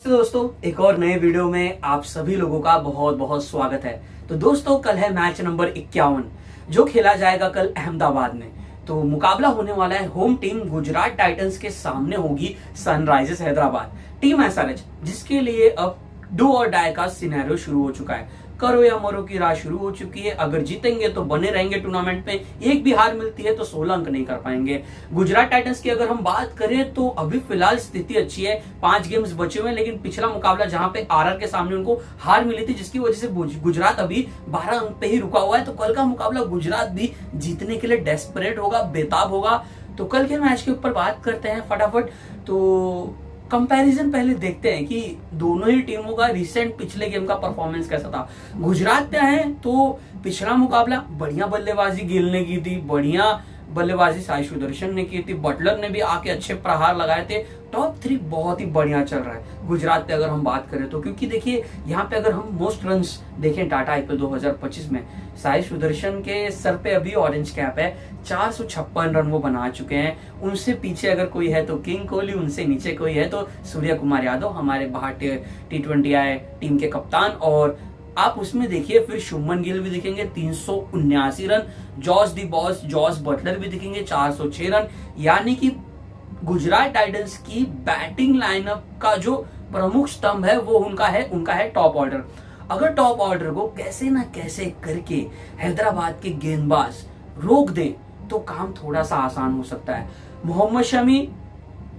तो दोस्तों एक और नए वीडियो में आप सभी लोगों का बहुत बहुत स्वागत है। तो दोस्तों कल है मैच नंबर 51 जो खेला जाएगा कल अहमदाबाद में। तो मुकाबला होने वाला है होम टीम गुजरात टाइटंस के सामने होगी सनराइजर्स हैदराबाद टीम एसआरएच, जिसके लिए अब डू और डाई का सिनेरियो शुरू हो चुका है। करो या मरो की राह शुरू हो चुकी है। अगर जीतेंगे तो बने रहेंगे टूर्नामेंट में, एक भी हार मिलती है तो 16 अंक नहीं कर पाएंगे। गुजरात टाइटंस की अगर हम बात करें तो अभी फिलहाल स्थिति अच्छी है, 5 गेम्स बचे हुए हैं, लेकिन पिछला मुकाबला जहां पे आरआर के सामने उनको हार मिली थी, जिसकी वजह से गुजरात अभी 12 अंक पे ही रुका हुआ है। तो कल का मुकाबला गुजरात भी जीतने के लिए डेस्परेट होगा, बेताब होगा। तो कल के मैच के ऊपर बात करते हैं फटाफट। तो कंपैरिजन पहले देखते हैं कि दोनों ही टीमों का रिसेंट पिछले गेम का परफॉर्मेंस कैसा था। गुजरात पे आए तो पिछला मुकाबला बढ़िया बल्लेबाजी गिल ने की थी, बढ़िया बल्लेबाजी साई सुदर्शन ने की थी, बटलर ने भी आके अच्छे प्रहार लगाए थे। टॉप 3 बहुत ही बढ़िया चल रहा है गुजरात पे अगर हम बात करें तो, क्योंकि देखिए यहाँ पे अगर हम मोस्ट रन्स देखें टाटा आईपीएल 2025 में, साई सुदर्शन के सर पे अभी ऑरेंज कैप है, 456 रन वो बना चुके हैं। उनसे पीछे अगर कोई है तो किंग कोहली, उनसे नीचे कोई है तो सूर्य कुमार यादव, हमारे बाहर T20I टीम के कप्तान। और आप उसमें देखिए फिर शुभमन गिल भी दिखेंगे 379 रन, जॉस दी बॉस जॉस बटलर भी दिखेंगे 406 रन। यानी कि गुजरात टाइटंस की बैटिंग लाइनअप का जो प्रमुख स्तंभ है वो उनका है टॉप ऑर्डर। अगर टॉप ऑर्डर को कैसे ना कैसे करके हैदराबाद के गेंदबाज रोक दें तो काम थोड़ा सा आसान हो सकता है। मोहम्मद शमी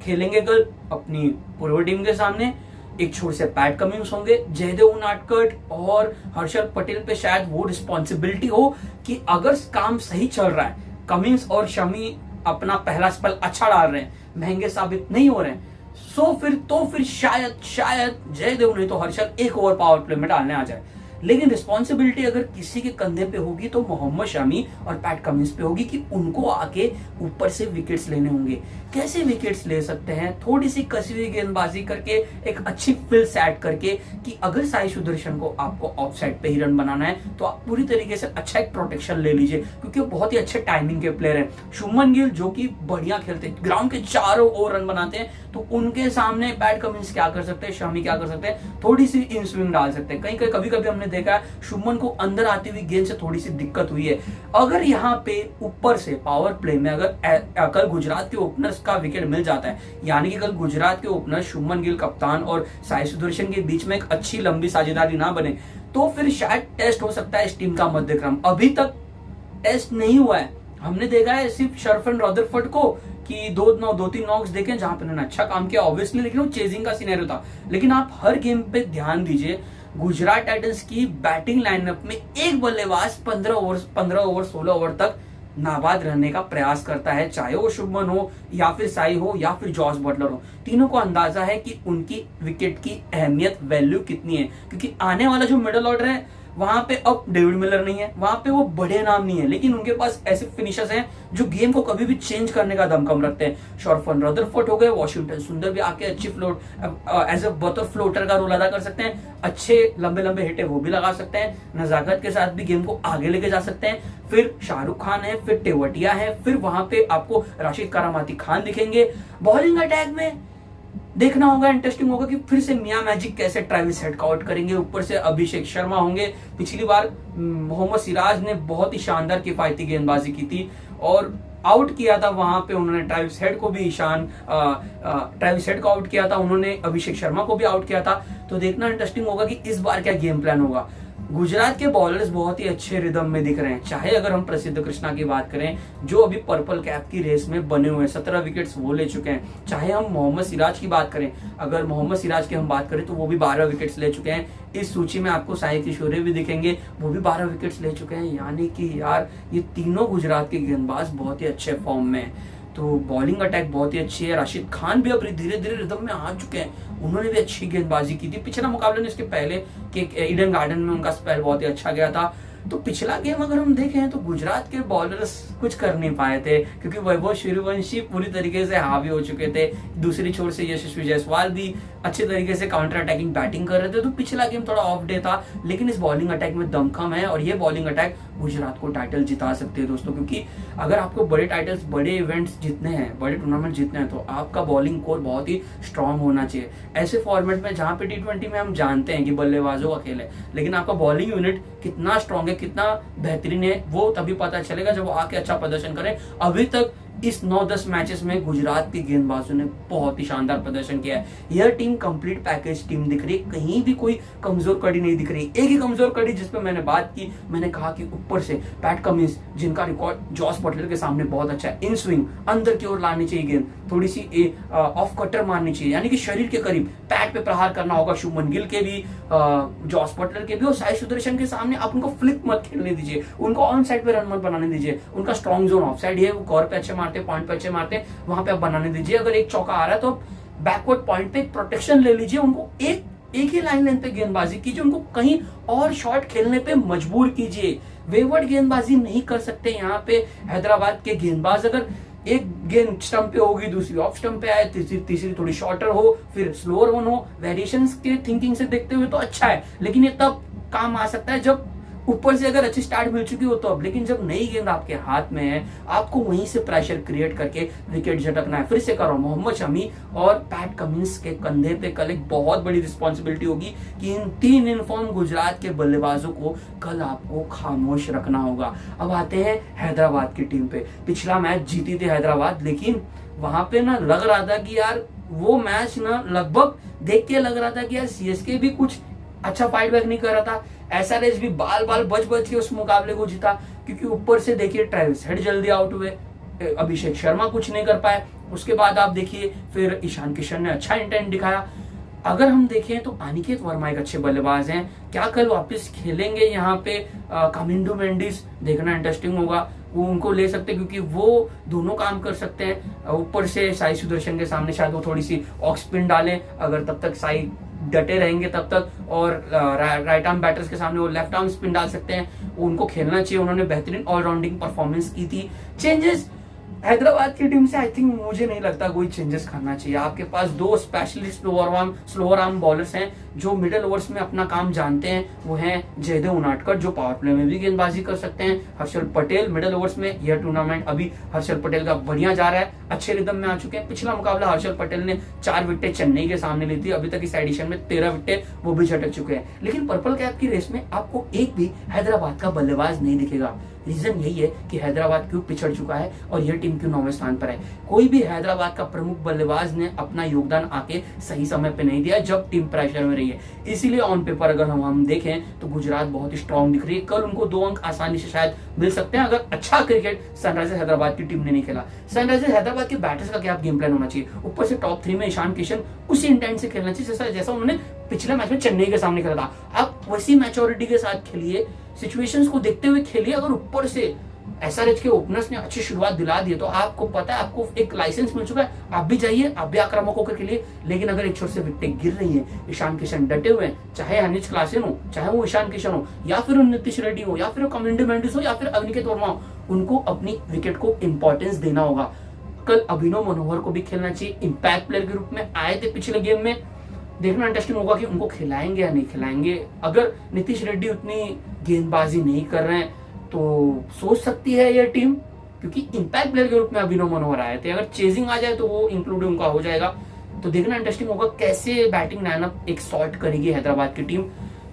खेलेंगे कल अपनी पूर्व टीम के सामने, एक छोर से पैट कमिंस होंगे, जयदेव उनादकट और हर्षल पटेल पे शायद वो रिस्पॉन्सिबिलिटी हो कि अगर काम सही चल रहा है, कमिंस और शमी अपना पहला स्पेल अच्छा डाल रहे हैं, महंगे साबित नहीं हो रहे हैं, तो फिर शायद जयदेव नहीं तो हर्षल एक ओवर पावर प्ले में डालने आ जाए। लेकिन रिस्पॉन्सिबिलिटी अगर किसी के कंधे पे होगी तो मोहम्मद शमी और पैट कमिंस पे होगी कि उनको आके ऊपर से विकेट्स लेने होंगे। कैसे विकेट्स ले सकते हैं? थोड़ी सी कसी हुई गेंदबाजी करके, एक अच्छी फिल सेट करके कि अगर साई सुदर्शन को आपको ऑफ साइड पे ही रन बनाना है तो आप पूरी तरीके से अच्छा एक प्रोटेक्शन ले लीजिए, क्योंकि वो बहुत ही अच्छे टाइमिंग के प्लेयर हैं। शुभमन गिल जो कि बढ़िया खेलते हैं, ग्राउंड के चारों ओर रन बनाते हैं, तो उनके सामने पैट कमिंस क्या कर सकते हैं, शमी क्या कर सकते हैं, थोड़ी सी इन स्विंग डाल सकते हैं। कभी कभी हमने देखा है शुभमन को अंदर आती हुई गेंद से थोड़ी सी दिक्कत हुई है। अगर यहाँ पे ऊपर से पावर प्ले में अगर कल गुजरात के ओपनर्स का विकेट मिल जाता है, यानी कि कल गुजरात के ओपनर शुभमन गिल कप्तान और साई सुदर्शन के बीच में एक अच्छी लंबी साझेदारी ना बने, तो फिर शायद टेस्ट हो सकता है इस टीम का मध्यक्रम। अभी तक टेस्ट नहीं हुआ है, हमने देखा है सिर्फ शर्फन रदरफोर्ड को कि 2-3 नॉक्स देखे जहां पे उन्होंने अच्छा काम किया ऑब्वियसली, लेकिन वो चेजिंग का सिनेरियो था। लेकिन आप हर गेम पे ध्यान दीजिए, गुजरात टाइटंस की बैटिंग लाइनअप में एक बल्लेबाज 15 ओवर 16 ओवर तक नाबाद रहने का प्रयास करता है, चाहे वो शुभमन हो या फिर साई हो या फिर जॉस बटलर हो। तीनों को अंदाजा है कि उनकी विकेट की अहमियत, वैल्यू कितनी है, क्योंकि आने वाला जो मिडिल ऑर्डर है वहां पे अब डेविड मिलर नहीं है, वहां पे वो बड़े नाम नहीं है, लेकिन उनके पास ऐसे फिनिशर्स हैं जो गेम को कभी भी चेंज करने का दमखम रखते हैं। शॉर्फन रदरफोर्ड हो गए, वॉशिंगटन सुंदर भी आके अच्छी फ्लोट एज ए बतौर फ्लोटर का रोल अदा कर सकते हैं, अच्छे लंबे लंबे हिटे वो भी लगा सकते हैं, नजाकत के साथ भी गेम को आगे लेके जा सकते हैं। फिर शाहरुख खान है, फिर तेवतिया है, फिर वहां पे आपको राशिद करामाती खान दिखेंगे। बॉलिंग अटैक में देखना होगा, इंटरेस्टिंग होगा कि फिर से मियां मैजिक कैसे ट्रेविस हेड का आउट करेंगे, ऊपर से अभिषेक शर्मा होंगे। पिछली बार मोहम्मद सिराज ने बहुत ही शानदार किफायती गेंदबाजी की थी और आउट किया था, वहां पे उन्होंने ट्रेविस हेड को भी ट्रेविस हेड को आउट किया था, उन्होंने अभिषेक शर्मा को भी आउट किया था। तो देखना इंटरेस्टिंग होगा कि इस बार क्या गेम प्लान होगा। गुजरात के बॉलर्स बहुत ही अच्छे रिदम में दिख रहे हैं, चाहे अगर हम प्रसिद्ध कृष्णा की बात करें जो अभी पर्पल कैप की रेस में बने हुए हैं, 17 विकेट्स वो ले चुके हैं, चाहे हम मोहम्मद सिराज की बात करें, अगर मोहम्मद सिराज की हम बात करें तो वो भी 12 विकेट्स ले चुके हैं। इस सूची में आपको साई किशोरे भी दिखेंगे, वो भी 12 विकेट्स ले चुके हैं। यानी कि यार ये तीनों गुजरात के गेंदबाज बहुत ही अच्छे फॉर्म में हैं। तो बॉलिंग अटैक बहुत ही अच्छी है, राशिद खान भी अब धीरे धीरे रिदम में आ चुके हैं, उन्होंने भी अच्छी गेंदबाजी की थी। पिछला मुकाबले में इसके पहले के ईडन गार्डन में उनका स्पेल बहुत ही अच्छा गया था। तो पिछला गेम अगर हम देखें तो गुजरात के बॉलर्स कुछ कर नहीं पाए थे, क्योंकि वैभव सूर्यवंशी पूरी तरीके से हावी हो चुके थे। दूसरी छोर से यशस्वी जायसवाल भी अच्छे तरीके से काउंटर अटैकिंग बैटिंग कर रहे थे, तो पिछला गेम थोड़ा ऑफ डे था, लेकिन इस बॉलिंग अटैक में दमखम है और ये बॉलिंग अटैक गुजरात को टाइटल जिता सकते हैं दोस्तों। क्योंकि अगर आपको बड़े टाइटल्स, बड़े इवेंट्स जीतने हैं, बड़े टूर्नामेंट जीतने हैं, तो आपका बॉलिंग कोर बहुत ही स्ट्रांग होना चाहिए। ऐसे फॉर्मेट में जहां पे T20 में हम जानते हैं कि बल्लेबाजों का खेल है, लेकिन आपका बॉलिंग यूनिट कितना स्ट्रांग है, कितना बेहतरीन है, वो तभी पता चलेगा जब वो आके अच्छा प्रदर्शन करें। अभी तक इस 9-10 मैचेस में गुजरात के गेंदबाजों ने बहुत ही शानदार प्रदर्शन किया है। यह टीम कंप्लीट पैकेज टीम दिख रही है, कहीं भी कोई कमजोर कड़ी नहीं दिख रही। एक ही कमजोर कड़ी जिस पे मैंने बात की, मैंने कहा कि ऊपर से पैट कमिंस, जिनका रिकॉर्ड जॉस बटलर के सामने बहुत अच्छा है, इन स्विंग अंदर की ओर लानी चाहिए गेंद, थोड़ी सी ऑफ कटर मारनी चाहिए, यानी कि शरीर के करीब पैट पे प्रहार करना होगा। शुभमन गिल के भी, जॉस बटलर के भी, और साई सुदर्शन के सामने आप उनको फ्लिप मत खेलने दीजिए, उनको ऑन साइड पे रन मत बनाने दीजिए। उनका स्ट्रॉन्ग जोन ऑफ साइड है, वो कॉर पे अच्छे मारते, पॉइंट पे अच्छे मारते, वहां पे आप बनाने दीजिए। अगर एक चौका आ रहा है तो बैकवर्ड पॉइंट पे प्रोटेक्शन ले लीजिए, उनको एक ही लाइन लेंथ पे गेंदबाजी कीजिए, उनको कहीं और शॉट खेलने पे मजबूर कीजिए। वेवर्ड गेंदबाजी नहीं कर सकते यहाँ पे हैदराबाद के गेंदबाज। अगर एक गेंद स्टंप पे होगी, दूसरी ऑफ स्टंप पे आए, तीसरी थोड़ी शॉर्टर हो, फिर स्लोअर वन हो, वेरिएशंस के थिंकिंग से देखते हुए तो अच्छा है, लेकिन ये तब काम आ सकता है जब ऊपर से अगर अच्छी स्टार्ट मिल चुकी हो तो अब। लेकिन जब नई गेंद आपके हाथ में है, आपको वहीं से प्रेशर क्रिएट करके विकेट झटकना है। फिर से करो, मोहम्मद शमी और पैट कमिंस के कंधे पे कल एक बहुत बड़ी रिस्पॉन्सिबिलिटी होगी कि इन 3 इनफॉर्म गुजरात के बल्लेबाजों को कल आपको खामोश रखना होगा। अब आते हैं हैदराबाद की टीम पे। पिछला मैच जीती थी हैदराबाद, लेकिन वहां पे ना लग रहा था कि यार वो मैच ना लगभग देख के लग रहा था कि यार सीएसके भी कुछ अच्छा फाइट बैक नहीं कर रहा था, एसआरएच भी बाल बच के उस मुकाबले को जीता। क्योंकि ऊपर से देखिए ट्रेविस हेड जल्दी आउट हुए, अभिषेक शर्मा कुछ नहीं कर पाए, उसके बाद आप देखिए फिर ईशान किशन ने अच्छा इंटेंट दिखाया। अगर हम देखें तो अनिकेत वर्मा एक अच्छे बल्लेबाज हैं, क्या कल वापस खेलेंगे यहाँ पे कामिंडो मेंडिस, देखना इंटरेस्टिंग होगा। वो उनको ले सकते हैं क्योंकि वो दोनों काम कर सकते हैं। ऊपर से साई सुदर्शन के सामने शायद वो थोड़ी सी ऑफ स्पिन डालें, अगर तब तक साई डटे रहेंगे तब तक, और राइट आर्म बैटर्स के सामने वो लेफ्ट आर्म स्पिन डाल सकते हैं। उनको खेलना चाहिए, उन्होंने बेहतरीन ऑलराउंडिंग परफॉर्मेंस की थी। चेंजेस हैदराबाद की टीम से आई थिंक मुझे नहीं लगता कोई चेंजेस करना चाहिए। आपके पास 2 स्पेशलिस्ट स्लोअर आर्म बॉलर्स हैं जो मिडिल ओवर्स में अपना काम जानते हैं, वो हैं जयदेव उनाटकर जो पावर प्ले में भी गेंदबाजी कर सकते हैं, हर्षल पटेल मिडिल ओवर्स में। यह टूर्नामेंट अभी हर्षल पटेल का बढ़िया जा रहा है, अच्छे रिदम में आ चुके हैं। पिछला मुकाबला हर्षल पटेल ने 4 विकेटें चेन्नई के सामने ली थी, अभी तक इस एडिशन में 13 विकेटें वो भी झटक चुके हैं। लेकिन पर्पल कैप की रेस में आपको एक भी हैदराबाद का बल्लेबाज नहीं दिखेगा। रीजन यही है कि हैदराबाद क्यों पिछड़ चुका है और यह टीम क्यों 9वें स्थान पर है। कोई भी हैदराबाद का प्रमुख बल्लेबाज ने अपना योगदान आके सही समय पे नहीं दिया जब टीम प्रेशर में रही है। इसीलिए ऑन पेपर अगर हम देखें तो गुजरात बहुत ही स्ट्रांग दिख रही है। कल उनको 2 अंक आसानी से शायद मिल सकते हैं अगर अच्छा क्रिकेट सनराइजर्स हैदराबाद की टीम ने नहीं खेला। सनराइजर्स हैदराबाद के बैटर्स का क्या गेम प्लान होना चाहिए, ऊपर से टॉप 3 में ईशान किशन उसी इंटेंट से खेलना चाहिए जैसा उन्होंने पिछले मैच में चेन्नई के सामने खेला था। आप वैसी मैच्योरिटी के साथ खेलिए, सिचुएशंस को देखते हुए खेलिए। अगर ऊपर से एसआरएच के ओपनर्स ने अच्छी शुरुआत दिला दी है तो आपको पता है, आपको एक लाइसेंस मिल चुका है, आप भी जाइए, आप भी आक्रामक होकर खेलिए। लेकिन अगर एक छोर से विकेटें गिर रही हैं, ईशान किशन डटे हुए हैं, चाहे अनिल क्लासेन हो, चाहे वो ईशान किशन हो, या फिर नीतीश रेड्डी हो, या फिर कमिंडो मेंडिस हो, या फिर अनिकेत वर्मा हो, उनको अपनी विकेट को इंपॉर्टेंस देना होगा। कल अभिनव मनोहर को भी खेलना चाहिए, इंपैक्ट प्लेयर के रूप में आए थे पिछले गेम में। देखना इंटरेस्टिंग होगा कि उनको खिलाएंगे या नहीं खिलाएंगे। अगर नीतीश रेड्डी उतनी गेंदबाजी नहीं कर रहे हैं तो सोच सकती है यह टीम, क्योंकि इंपैक्ट प्लेयर के रूप में अभिनव मनोहर आए थे। अगर चेजिंग आ जाए तो वो इंक्लूड उनका हो जाएगा। तो देखना इंटरेस्टिंग होगा कैसे बैटिंग लाइनअप एक सॉर्ट करेगी हैदराबाद की टीम।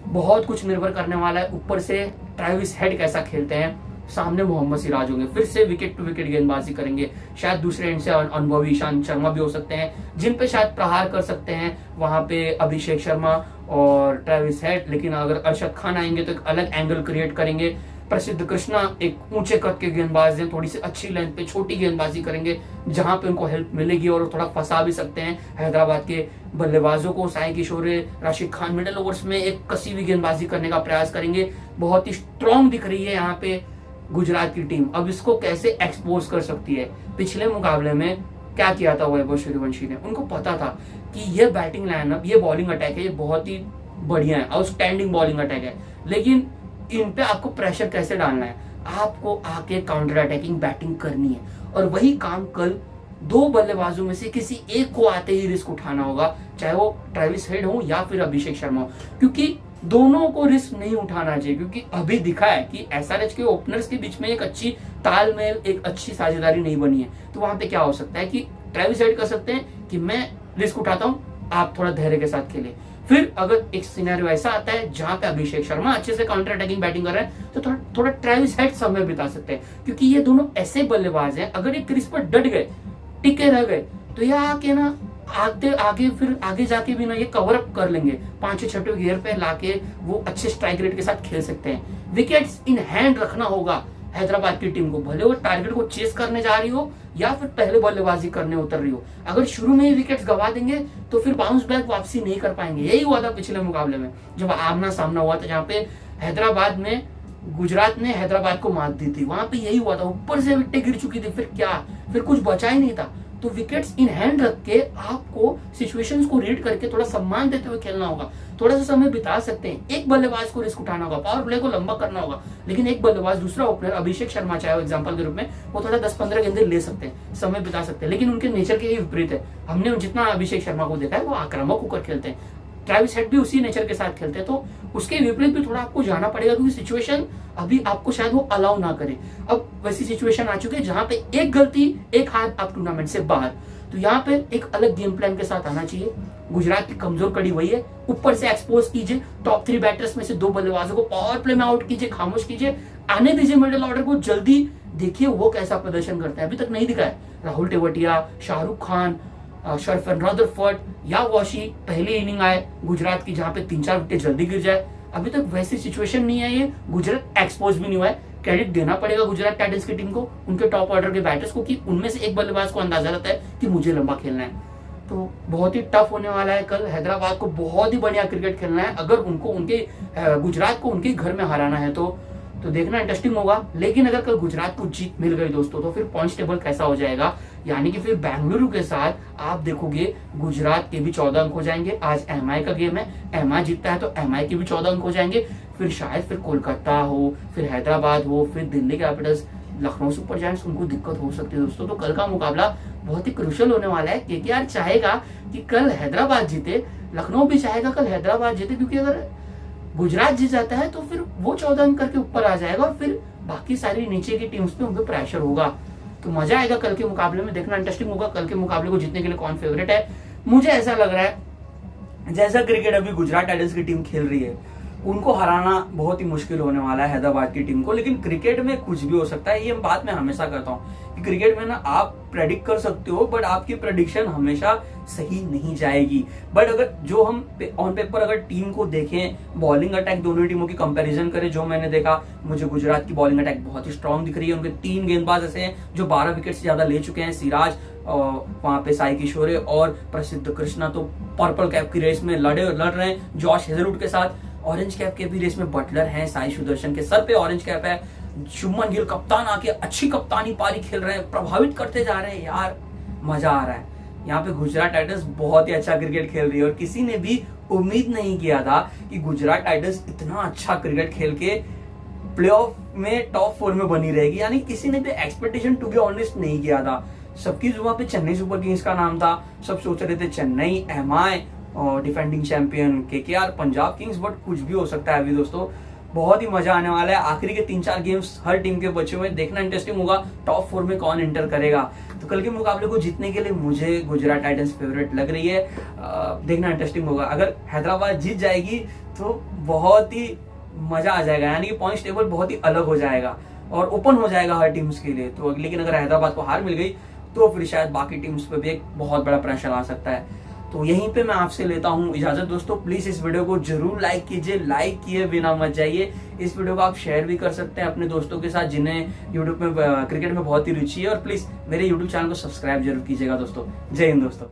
बहुत कुछ निर्भर करने वाला है। ऊपर से ट्रेविस हेड कैसा खेलते हैं, सामने मोहम्मद सिराज होंगे, फिर से विकेट टू विकेट गेंदबाजी करेंगे। शायद दूसरे एंड से अनुभवी ईशान शर्मा भी हो सकते हैं जिन पे शायद प्रहार कर सकते हैं वहां पे अभिषेक शर्मा और ट्रेविस हेड। लेकिन अगर अरशद खान आएंगे तो एक अलग एंगल क्रिएट करेंगे। प्रसिद्ध कृष्णा एक ऊंचे कद के गेंदबाज हैं, थोड़ी सी अच्छी लेंथ पे छोटी गेंदबाजी करेंगे जहां पे उनको हेल्प मिलेगी और थोड़ा फंसा भी सकते हैं हैदराबाद के बल्लेबाजों को। साई किशोर, राशिद खान मिडिल ओवर्स में एक कसी हुई गेंदबाजी करने का प्रयास करेंगे। बहुत ही स्ट्रॉन्ग दिख रही है यहाँ पे गुजरात की टीम। अब इसको कैसे एक्सपोज कर सकती है। पिछले मुकाबले में क्या किया था वैभव सूर्यवंशी ने, उनको पता था कि ये बैटिंग लाइनअप, ये बॉलिंग अटैक है, ये बहुत ही बढ़िया है, आउटस्टैंडिंग बॉलिंग अटैक है। लेकिन इन पे आपको प्रेशर कैसे डालना है, आपको आके काउंटर अटैकिंग बैटिंग करनी है। और वही काम कल दो बल्लेबाजों में से किसी एक को आते ही रिस्क उठाना होगा, चाहे वो ट्रेविस हेड हो या फिर अभिषेक शर्मा हो, क्योंकि दोनों को रिस्क नहीं उठाना चाहिए। क्योंकि अभी दिखा है कि एसआरएच के ओपनर्स के बीच में एक अच्छी तालमेल, एक अच्छी साझेदारी नहीं बनी है। तो वहां पे क्या हो सकता है कि ट्रेविस हेड कर सकते हैं कि मैं रिस्क उठाता हूं, आप थोड़ा धैर्य के साथ खेलें। फिर अगर एक सिनेरियो ऐसा आता है जहां पे अभिषेक शर्मा अच्छे से काउंटर अटैकिंग बैटिंग कर रहे हैं, तो थोड़ा ट्रेविस हेड समय बिता सकते हैं, क्योंकि ये दोनों ऐसे बल्लेबाज हैं, अगर एक क्रीज पर डट गए, टिके रह गए, तो यह आके ना आगे जाके भी ना ये कवर अप कर लेंगे, 5-6 गियर पे लाके वो अच्छे स्ट्राइक रेट के साथ खेल सकते हैं। विकेट्स इन हैंड रखना होगा हैदराबाद की टीम को, भले वो टारगेट को चेस करने जा रही हो या फिर पहले बल्लेबाजी करने उतर रही हो। अगर शुरू में ही विकेट्स गवा देंगे तो फिर बाउंस बैक वापसी नहीं कर पाएंगे। यही हुआ था पिछले मुकाबले में जब आमना सामना हुआ था, जहाँ पे हैदराबाद में गुजरात ने हैदराबाद को मात दी थी। वहां पे यही हुआ था, ऊपर से विकेटें गिर चुकी थी, फिर कुछ बचा ही नहीं था। तो विकेट्स इन हैंड रख के आपको सिचुएशंस को रीड करके थोड़ा सम्मान देते हुए खेलना होगा, थोड़ा सा समय बिता सकते हैं। एक बल्लेबाज को रिस्क उठाना होगा, पावर प्ले को लंबा करना होगा, लेकिन एक बल्लेबाज, दूसरा ओपनर अभिषेक शर्मा चाहे वो एग्जांपल के रूप में, वो थोड़ा 10-15 गेंदें ले सकते हैं, समय बिता सकते हैं। लेकिन उनके नेचर के ही विपरीत है। हमने जितना अभिषेक शर्मा को देखा है वो आक्रामक होकर खेलते हैं, ट्रेविस हेड भी उसी नेचर के साथ खेलते हैं। तो उसके विपरीत भी थोड़ा आपको जाना पड़ेगा, क्योंकि सिचुएशन अभी आपको शायद वो अलाउ ना करे। अब वैसी सिचुएशन आ चुकी है जहां पे एक गलती, एक हाथ आप टूर्नामेंट से बाहर। तो यहाँ पे एक अलग गेम प्लान के साथ आना चाहिए। गुजरात की कमजोर कड़ी वही है, ऊपर से एक्सपोज कीजिए टॉप 3 बैटर्स में से 2 बल्लेबाजों को, पावर प्ले में आउट कीजिए, खामोश कीजिए, आने दीजिए मिडिल ऑर्डर को, जल्दी देखिए वो कैसा प्रदर्शन करता है। अभी तक नहीं दिखा है राहुल तेवतिया, शाहरुख खान, शरफन रदरफोर्ड या वॉशी पहली इनिंग आए गुजरात की जहां पे 3-4 विकेट जल्दी गिर जाए। अभी तक वैसी सिचुएशन नहीं आई है, गुजरात एक्सपोज भी नहीं हुआ है। क्रेडिट देना पड़ेगा गुजरात टाइटंस की टीम को, उनके टॉप ऑर्डर के बैटर्स को, कि उनमें से एक बल्लेबाज को अंदाजा रहता है कि मुझे लंबा खेलना है। तो बहुत ही टफ होने वाला है कल। हैदराबाद को बहुत ही बढ़िया क्रिकेट खेलना है अगर उनको उनके गुजरात को उनके घर में हराना है तो देखना इंटरेस्टिंग होगा। लेकिन अगर कल गुजरात को जीत मिल गई दोस्तों, तो फिर पॉइंट्स टेबल कैसा हो जाएगा, यानी कि फिर बेंगलुरु के साथ आप देखोगे गुजरात के भी 14 अंक हो जाएंगे। आज एमआई का गेम है, एमआई जीतता है तो एमआई के भी 14 अंक हो जाएंगे। फिर शायद फिर कोलकाता हो, फिर हैदराबाद हो, फिर Delhi Capitals, Lucknow super giants, उनको दिक्कत हो सकती है दोस्तों। तो कल का मुकाबला बहुत ही क्रूशियल होने वाला है। केकेआर चाहेगा कि कल हैदराबाद जीते, लखनऊ भी चाहेगा कल हैदराबाद जीते, क्योंकि अगर गुजरात जीत जाता है तो फिर वो 14 अंक करके ऊपर आ जाएगा और फिर बाकी सारी नीचे की टीम्स पे उनको प्रेशर होगा। तो मजा आएगा कल के मुकाबले में, देखना इंटरेस्टिंग होगा कल के मुकाबले को जीतने के लिए कौन फेवरेट है। मुझे ऐसा लग रहा है जैसा क्रिकेट अभी गुजरात टाइटंस की टीम खेल रही है, उनको हराना बहुत ही मुश्किल होने वाला है हैदराबाद की टीम को। लेकिन क्रिकेट में कुछ भी हो सकता है, ये बात मैं हमेशा करता हूँ कि क्रिकेट में ना आप प्रेडिक्ट कर सकते हो, बट आपकी प्रेडिक्शन हमेशा सही नहीं जाएगी। बट अगर जो हम ऑन पेपर अगर टीम को देखें, बॉलिंग अटैक दोनों टीमों की कंपैरिजन करें, जो मैंने देखा, मुझे गुजरात की बॉलिंग अटैक बहुत ही स्ट्रांग दिख रही है। उनके 3 गेंदबाज ऐसे हैं जो 12 विकेट से ज्यादा ले चुके हैं, सिराज, वहां पे साई किशोरे और प्रसिद्ध कृष्णा तो पर्पल कैप की रेस में लड़ रहे हैं जॉश हेजलवुड के साथ। ऑरेंज कैप के भी रेस में बटलर हैं, साई सुदर्शन के सर पे ऑरेंज कैप है, शुभमन गिल कप्तान आके अच्छी कप्तानी पारी खेल रहे हैं, प्रभावित करते जा रहे हैं यार, मजा आ रहा है। यहाँ पे गुजरात टाइटंस बहुत ही अच्छा क्रिकेट खेल रही है और किसी ने भी उम्मीद नहीं किया था कि गुजरात टाइटंस इतना अच्छा क्रिकेट खेल के प्लेऑफ में टॉप 4 में बनी रहेगी। यानी किसी ने भी एक्सपेक्टेशन टू बी ऑनेस्ट नहीं किया था। सबकी जुबान पे चेन्नई सुपर किंग्स का नाम था, सब सोच रहे थे चेन्नई, एमआई और defending champion KKR, Punjab Kings, but कुछ भी हो सकता है अभी दोस्तों। बहुत ही मजा आने वाला है। आखिरी के 3-4 गेम्स हर टीम के बचे हुए, देखना इंटरेस्टिंग होगा टॉप 4 में कौन एंटर करेगा। तो कल के मुकाबले को जीतने के लिए मुझे गुजरात टाइटंस फेवरेट लग रही है, देखना इंटरेस्टिंग होगा। अगर हैदराबाद जीत जाएगी तो बहुत ही मजा आ जाएगा, यानी कि पॉइंट्स टेबल बहुत ही अलग हो जाएगा और ओपन हो जाएगा हर टीम्स के लिए। तो लेकिन अगर हैदराबाद को हार मिल गई तो फिर शायद बाकी टीम्स पे भी एक बहुत बड़ा प्रेशर आ सकता है। तो यहीं पे मैं आपसे लेता हूं इजाजत दोस्तों। प्लीज इस वीडियो को जरूर लाइक कीजिए, लाइक किए बिना मत जाइए। इस वीडियो को आप शेयर भी कर सकते हैं अपने दोस्तों के साथ जिन्हें यूट्यूब में क्रिकेट में बहुत ही रुचि है, और प्लीज मेरे यूट्यूब चैनल को सब्सक्राइब जरूर कीजिएगा दोस्तों। जय हिंद दोस्तों।